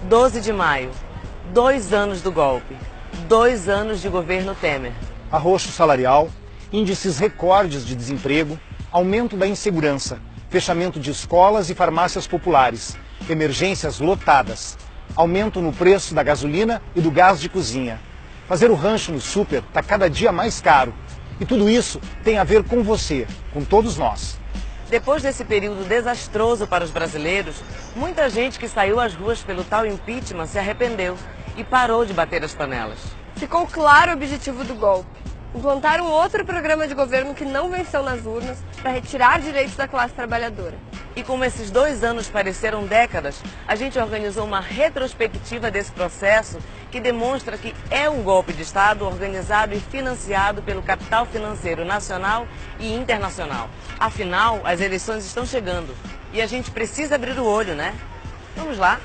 12 de maio, 2 anos do golpe, 2 anos de governo Temer. Arroxo salarial, índices recordes de desemprego, aumento da insegurança, fechamento de escolas e farmácias populares, emergências lotadas, aumento no preço da gasolina e do gás de cozinha. Fazer o rancho no super está cada dia mais caro. E tudo isso tem a ver com você, com todos nós. Depois desse período desastroso para os brasileiros, muita gente que saiu às ruas pelo tal impeachment se arrependeu e parou de bater as panelas. Ficou claro o objetivo do golpe: implantar um outro programa de governo que não venceu nas urnas para retirar direitos da classe trabalhadora. E como esses 2 anos pareceram décadas, a gente organizou uma retrospectiva desse processo que demonstra que é um golpe de Estado organizado e financiado pelo capital financeiro nacional e internacional. Afinal, as eleições estão chegando e a gente precisa abrir o olho, né? Vamos lá?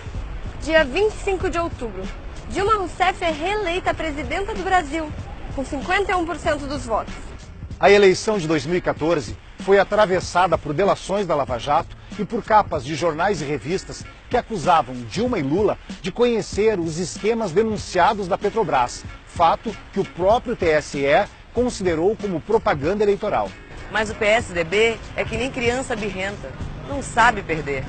Dia 25 de outubro, Dilma Rousseff é reeleita presidenta do Brasil, com 51% dos votos. A eleição de 2014 foi atravessada por delações da Lava Jato e por capas de jornais e revistas que acusavam Dilma e Lula de conhecer os esquemas denunciados da Petrobras, fato que o próprio TSE considerou como propaganda eleitoral. Mas o PSDB é que nem criança birrenta, não sabe perder.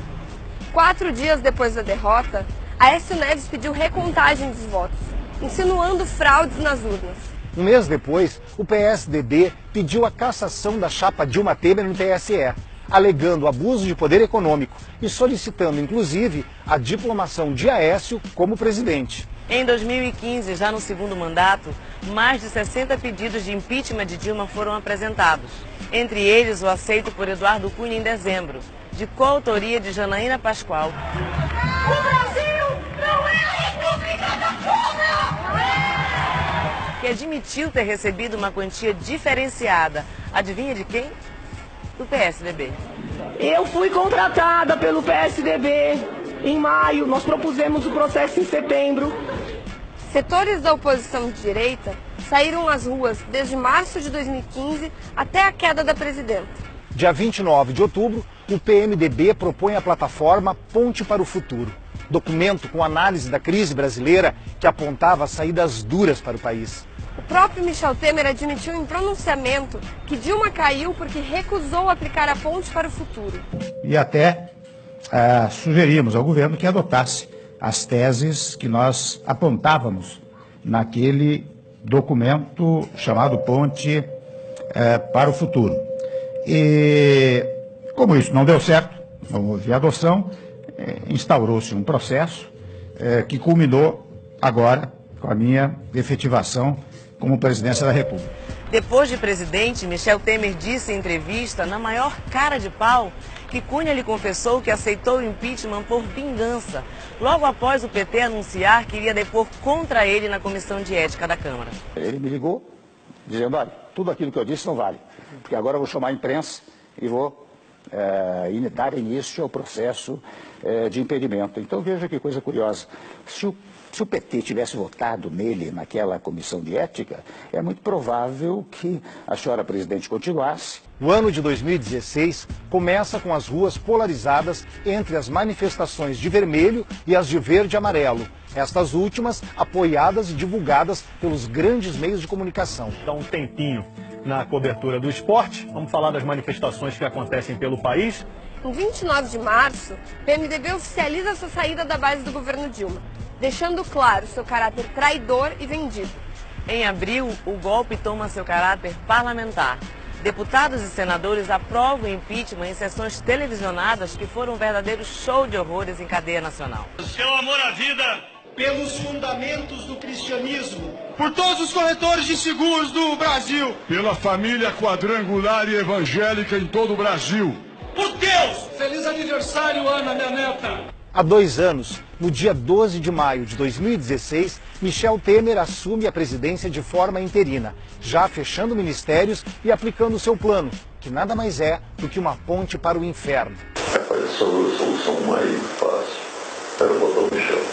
4 dias depois da derrota, Aécio Neves pediu recontagem dos votos, insinuando fraudes nas urnas. Um mês depois, o PSDB pediu a cassação da chapa Dilma Temer no TSE, alegando abuso de poder econômico e solicitando, inclusive, a diplomação de Aécio como presidente. Em 2015, já no segundo mandato, mais de 60 pedidos de impeachment de Dilma foram apresentados. Entre eles, o aceito por Eduardo Cunha em dezembro, de coautoria de Janaína Pascoal. O Brasil não é a República da Porra! Que admitiu ter recebido uma quantia diferenciada. Adivinha de quem? Do PSDB. Eu fui contratada pelo PSDB em maio, nós propusemos o processo em setembro. Setores da oposição de direita saíram às ruas desde março de 2015 até a queda da presidenta. Dia 29 de outubro, o PMDB propõe a plataforma Ponte para o Futuro, documento com análise da crise brasileira que apontava saídas duras para o país. O próprio Michel Temer admitiu em pronunciamento que Dilma caiu porque recusou aplicar a ponte para o futuro. E até sugerimos ao governo que adotasse as teses que nós apontávamos naquele documento chamado Ponte para o Futuro. E como isso não deu certo, não houve adoção, instaurou-se um processo que culminou agora com a minha efetivação como presidência da República. Depois de presidente, Michel Temer disse em entrevista, na maior cara de pau, que Cunha lhe confessou que aceitou o impeachment por vingança, logo após o PT anunciar que iria depor contra ele na Comissão de Ética da Câmara. Ele me ligou dizendo, olha, tudo aquilo que eu disse não vale, porque agora eu vou chamar a imprensa e vou dar início ao processo de impedimento. Então veja que coisa curiosa, se o PT tivesse votado nele naquela comissão de ética, é muito provável que a senhora presidente continuasse. O ano de 2016 começa com as ruas polarizadas entre as manifestações de vermelho e as de verde e amarelo. Estas últimas apoiadas e divulgadas pelos grandes meios de comunicação. Dá um tempinho na cobertura do esporte, vamos falar das manifestações que acontecem pelo país. Em 29 de março, o PMDB oficializa sua saída da base do governo Dilma, deixando claro seu caráter traidor e vendido. Em abril, o golpe toma seu caráter parlamentar. Deputados e senadores aprovam o impeachment em sessões televisionadas que foram um verdadeiro show de horrores em cadeia nacional. Pelo amor à vida, pelos fundamentos do cristianismo, por todos os corretores de seguros do Brasil, pela família quadrangular e evangélica em todo o Brasil. Por Deus! Feliz aniversário, Ana, minha neta! Há 2 anos, no dia 12 de maio de 2016, Michel Temer assume a presidência de forma interina, já fechando ministérios e aplicando seu plano, que nada mais é do que uma ponte para o inferno. A solução mais fácil era botar o Michel.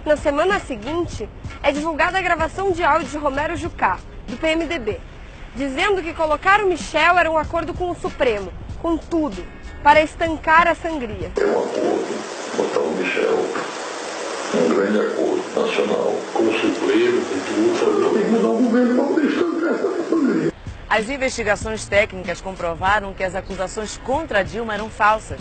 Na semana seguinte, é divulgada a gravação de áudio de Romero Jucá, do PMDB, dizendo que colocar o Michel era um acordo com o Supremo, com tudo, para estancar a sangria. É um acordo botar o Michel num grande acordo nacional com o Supremo, com tudo. Tem que mudar o governo para poder estancar essa família. As investigações técnicas comprovaram que as acusações contra Dilma eram falsas.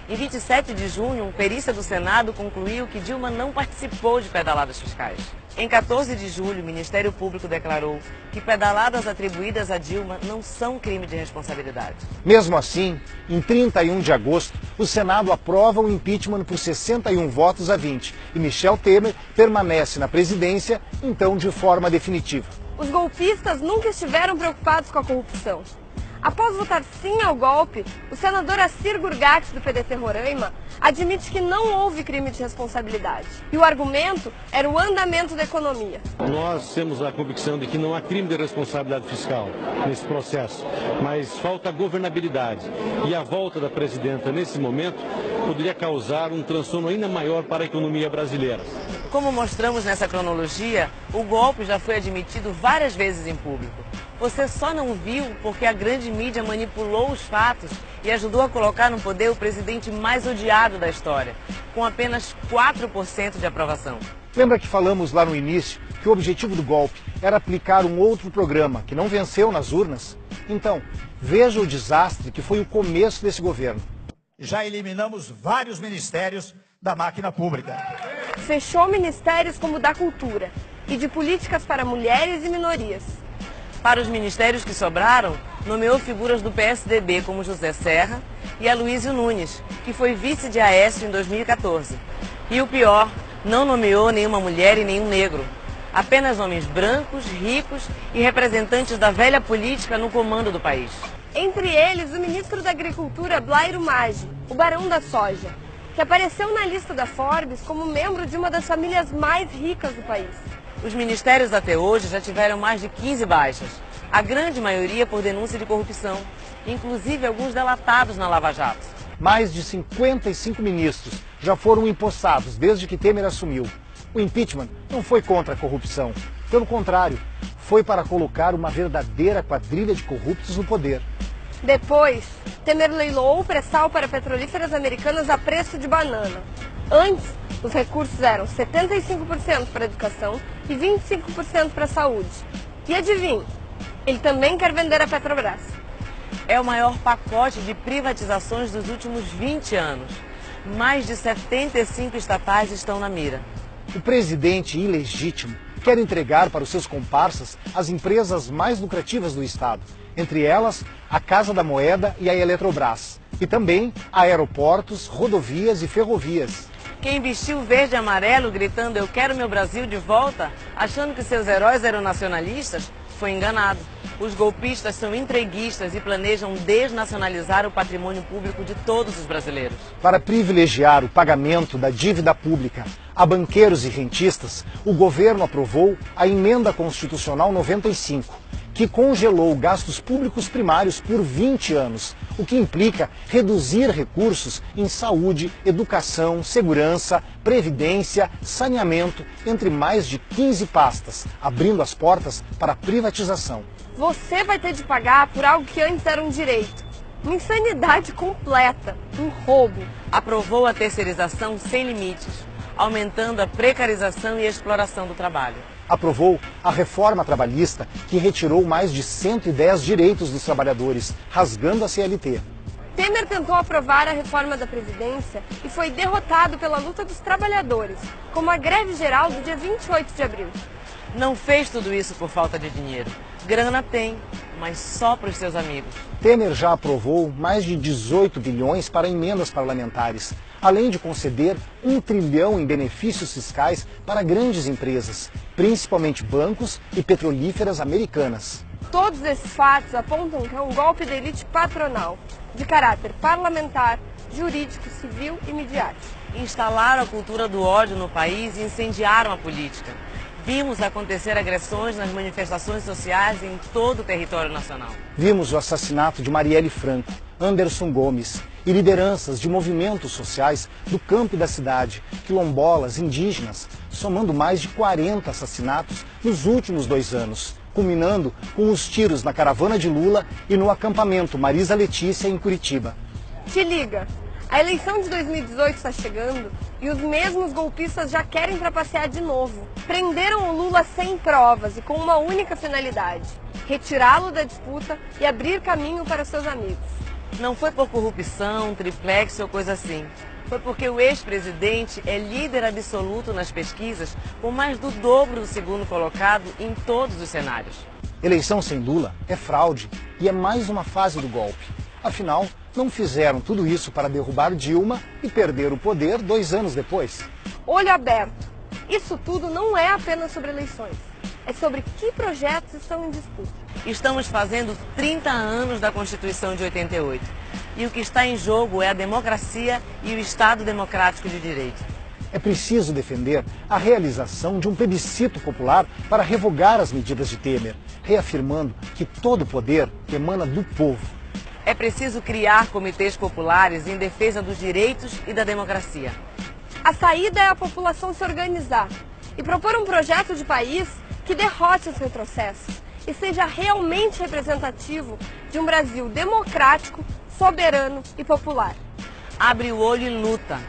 Em 27 de junho, perícia do Senado concluiu que Dilma não participou de pedaladas fiscais. Em 14 de julho, o Ministério Público declarou que pedaladas atribuídas a Dilma não são crime de responsabilidade. Mesmo assim, em 31 de agosto, o Senado aprova o impeachment por 61 votos a 20 e Michel Temer permanece na presidência, então de forma definitiva. Os golpistas nunca estiveram preocupados com a corrupção. Após votar sim ao golpe, o senador Assir Gurgati, do PDT Roraima, admite que não houve crime de responsabilidade. E o argumento era o andamento da economia. Nós temos a convicção de que não há crime de responsabilidade fiscal nesse processo, mas falta governabilidade. E a volta da presidenta nesse momento poderia causar um transtorno ainda maior para a economia brasileira. Como mostramos nessa cronologia, o golpe já foi admitido várias vezes em público. Você só não viu porque a grande mídia manipulou os fatos e ajudou a colocar no poder o presidente mais odiado da história, com apenas 4% de aprovação. Lembra que falamos lá no início que o objetivo do golpe era aplicar um outro programa que não venceu nas urnas? Então, veja o desastre que foi o começo desse governo. Já eliminamos vários ministérios da máquina pública. Fechou ministérios como o da Cultura e de Políticas para Mulheres e Minorias. Para os ministérios que sobraram, nomeou figuras do PSDB como José Serra e Aloysio Nunes, que foi vice de Aécio em 2014. E o pior, não nomeou nenhuma mulher e nenhum negro. Apenas homens brancos, ricos e representantes da velha política no comando do país. Entre eles, o ministro da Agricultura, Blairo Maggi, o barão da soja, que apareceu na lista da Forbes como membro de uma das famílias mais ricas do país. Os ministérios até hoje já tiveram mais de 15 baixas, a grande maioria por denúncia de corrupção, inclusive alguns delatados na Lava Jato. Mais de 55 ministros já foram empossados desde que Temer assumiu. O impeachment não foi contra a corrupção, pelo contrário, foi para colocar uma verdadeira quadrilha de corruptos no poder. Depois, Temer leiloou o pré-sal para petrolíferas americanas a preço de banana. Antes, os recursos eram 75% para a educação e 25% para a saúde. E adivinhe, ele também quer vender a Petrobras. É o maior pacote de privatizações dos últimos 20 anos. Mais de 75 estatais estão na mira. O presidente ilegítimo quer entregar para os seus comparsas as empresas mais lucrativas do Estado, entre elas a Casa da Moeda e a Eletrobras, e também aeroportos, rodovias e ferrovias. Quem vestiu verde e amarelo gritando "Eu quero meu Brasil de volta", achando que seus heróis eram nacionalistas, foi enganado. Os golpistas são entreguistas e planejam desnacionalizar o patrimônio público de todos os brasileiros. Para privilegiar o pagamento da dívida pública a banqueiros e rentistas, o governo aprovou a Emenda Constitucional 95, que congelou gastos públicos primários por 20 anos, o que implica reduzir recursos em saúde, educação, segurança, previdência, saneamento, entre mais de 15 pastas, abrindo as portas para a privatização. Você vai ter de pagar por algo que antes era um direito. Uma insanidade completa, um roubo. Aprovou a terceirização sem limites, aumentando a precarização e a exploração do trabalho. Aprovou a reforma trabalhista, que retirou mais de 110 direitos dos trabalhadores, rasgando a CLT. Temer tentou aprovar a reforma da Previdência e foi derrotado pela luta dos trabalhadores, como a greve geral do dia 28 de abril. Não fez tudo isso por falta de dinheiro. Grana tem, mas só para os seus amigos. Temer já aprovou mais de 18 bilhões para emendas parlamentares, além de conceder 1 trilhão em benefícios fiscais para grandes empresas, principalmente bancos e petrolíferas americanas. Todos esses fatos apontam que é um golpe da elite patronal, de caráter parlamentar, jurídico, civil e midiático. Instalaram a cultura do ódio no país e incendiaram a política. Vimos acontecer agressões nas manifestações sociais em todo o território nacional. Vimos o assassinato de Marielle Franco, Anderson Gomes e lideranças de movimentos sociais do campo e da cidade, quilombolas, indígenas, somando mais de 40 assassinatos nos últimos 2 anos, culminando com os tiros na caravana de Lula e no acampamento Marisa Letícia, em Curitiba. Te liga! A eleição de 2018 está chegando e os mesmos golpistas já querem trapacear de novo. Prenderam o Lula sem provas e com uma única finalidade: retirá-lo da disputa e abrir caminho para seus amigos. Não foi por corrupção, triplex ou coisa assim. Foi porque o ex-presidente é líder absoluto nas pesquisas, com mais do dobro do segundo colocado em todos os cenários. Eleição sem Lula é fraude e é mais uma fase do golpe. Afinal, não fizeram tudo isso para derrubar Dilma e perder o poder 2 anos depois. Olho aberto. Isso tudo não é apenas sobre eleições. É sobre que projetos estão em disputa. Estamos fazendo 30 anos da Constituição de 88. E o que está em jogo é a democracia e o Estado democrático de direito. É preciso defender a realização de um plebiscito popular para revogar as medidas de Temer, reafirmando que todo o poder emana do povo. É preciso criar comitês populares em defesa dos direitos e da democracia. A saída é a população se organizar e propor um projeto de país que derrote os retrocessos e seja realmente representativo de um Brasil democrático, soberano e popular. Abre o olho e luta.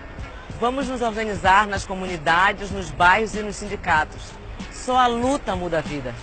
Vamos nos organizar nas comunidades, nos bairros e nos sindicatos. Só a luta muda a vida.